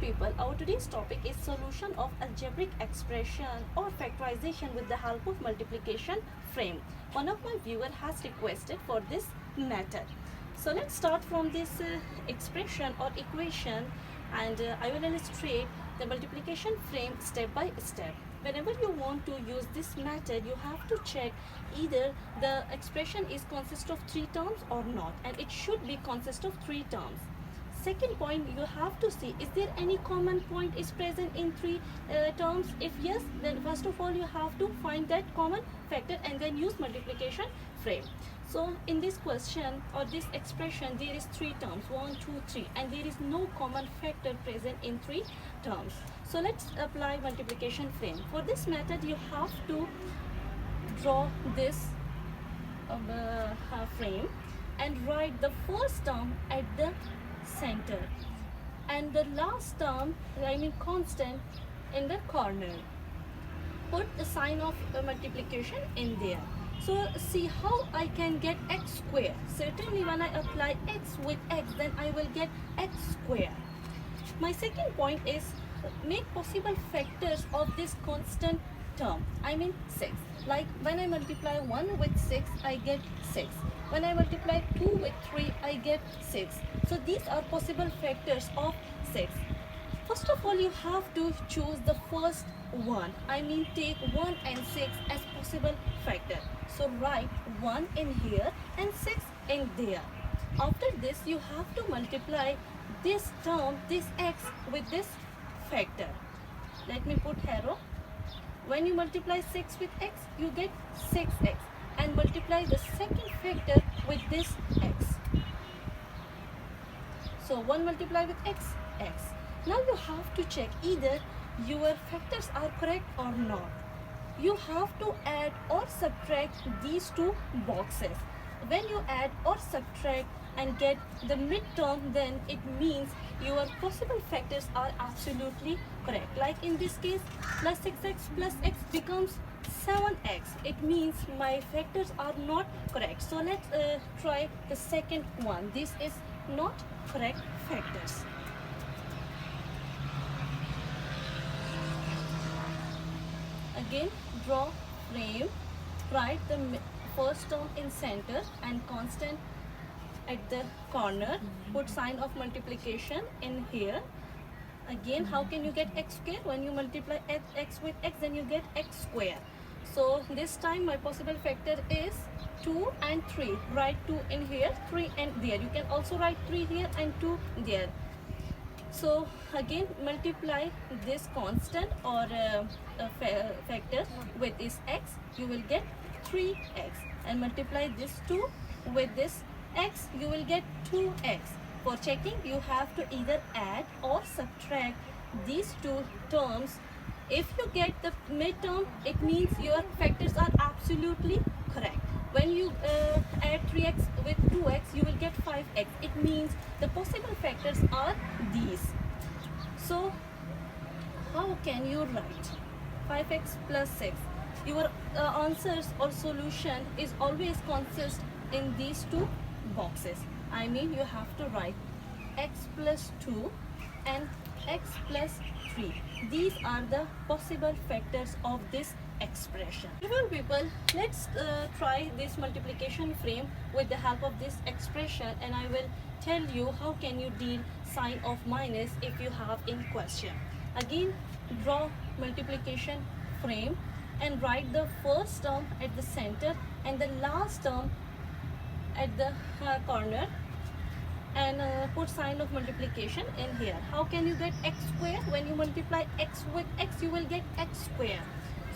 people, our today's topic is solution of algebraic expression or factorization with the help of multiplication frame. One of my viewer has requested for this method. So let's start from this expression or equation, and I will illustrate the multiplication frame step by step. Whenever you want to use this method, you have to check either the expression is consist of 3 terms or not, and it should be consist of 3 terms. Second point, you have to see is there any common point is present in 3 terms. If yes, then first of all you have to find that common factor and then use multiplication frame. So in this question or this expression, there is 3 terms, 1 2 3, and there is no common factor present in 3 terms. So let's apply multiplication frame. For this method, you have to draw this frame and write the first term at the center and the last term, I mean constant, in the corner. Put the sign of multiplication in there. So see how I can get x square. Certainly when I apply x with x, then I will get x square. My second point is make possible factors of this constant term, I mean 6. Like when I multiply 1 with 6, I get 6. When I multiply 2 with 3, I get 6. So these are possible factors of 6. First of all, you have to choose the first one. I mean take 1 and 6 as possible factor. So write 1 in here and 6 in there. After this, you have to multiply this term, this x, with this factor. Let me put arrow. When you multiply 6 with x, you get 6x, and multiply the second factor with this x. So 1 multiply with x, x. Now you have to check either your factors are correct or not. You have to add or subtract these 2 boxes. When you add or subtract and get the midterm, then it means your possible factors are absolutely correct. Like in this case, plus 6x plus x becomes 7x. It means my factors are not correct. So let's try the second one. This is not correct factors. Again, draw frame, write the first term in center and constant at the corner. Put sign of multiplication in here. Again, how can you get x square? When you multiply x with x, then you get x square. So this time my possible factor is 2 and 3. Write 2 in here, 3 and there. You can also write 3 here and 2 there. So again, multiply this constant or factor with this x, you will get 3x, and multiply this 2 with this x, you will get 2x. For checking, you have to either add or subtract these 2 terms. If you get the midterm, it means your factors are absolutely correct. When you add 3x with 2x, you will get 5x. It means the possible factors are these. So how can you write 5x plus 6? Your answers or solution is always consist in these 2 boxes. I mean you have to write x plus 2 and x plus 3. These are the possible factors of this expression. Everyone people, let's try this multiplication frame with the help of this expression, and I will tell you how can you deal sign of minus if you have in question. Again, draw multiplication frame and write the first term at the center and the last term at the corner, and put sign of multiplication in here. How can you get x square? When you multiply x with x, you will get x square.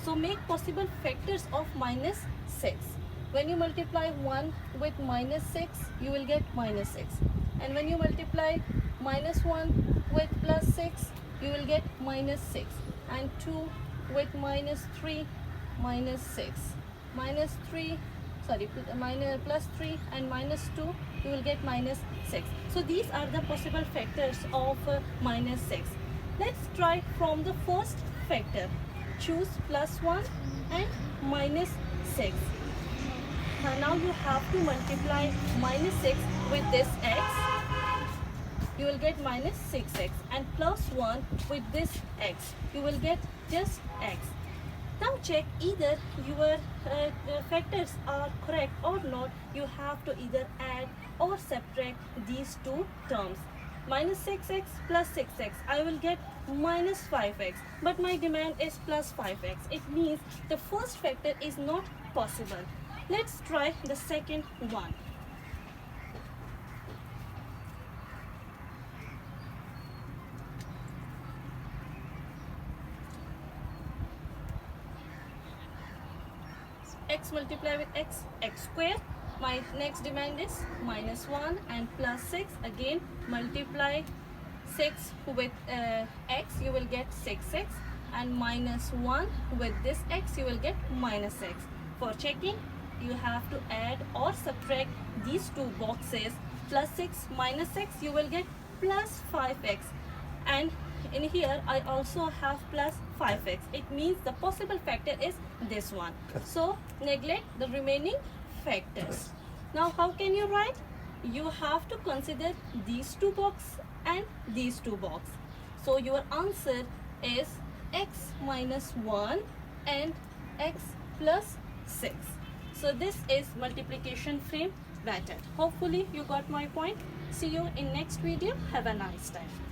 So make possible factors of minus 6. When you multiply 1 with minus 6, you will get minus 6. And when you multiply minus 1 with plus 6, you will get minus 6. And 2 with minus 3, minus 6. Minus 3, sorry, plus 3 and minus 2, you will get minus 6. So these are the possible factors of minus 6. Let's try from the first factor. Choose plus 1 and minus 6. Now you have to multiply minus 6 with this x you will get minus 6x, and plus 1 with this x, you will get just x. Now check either your factors are correct or not. You have to either add or subtract these two terms. Minus 6x plus 6x, I will get minus 5x, but my demand is plus 5x. It means the first factor is not possible. Let's try the second one. X multiply with x, x square. My next demand is minus 1 and plus 6. Again multiply 6 with x, you will get 6x, and minus 1 with this x, you will get minus x. For checking, you have to add or subtract these two boxes. Plus 6 minus 6, you will get plus 5x, and in here I also have plus 5x. It means the possible factor is this one. So neglect the remaining factors. Now how can you write? You have to consider these two boxes and these two boxes. So your answer is x minus 1 and x plus 6. So this is multiplication frame method. Hopefully you got my point. See you in next video. Have a nice time.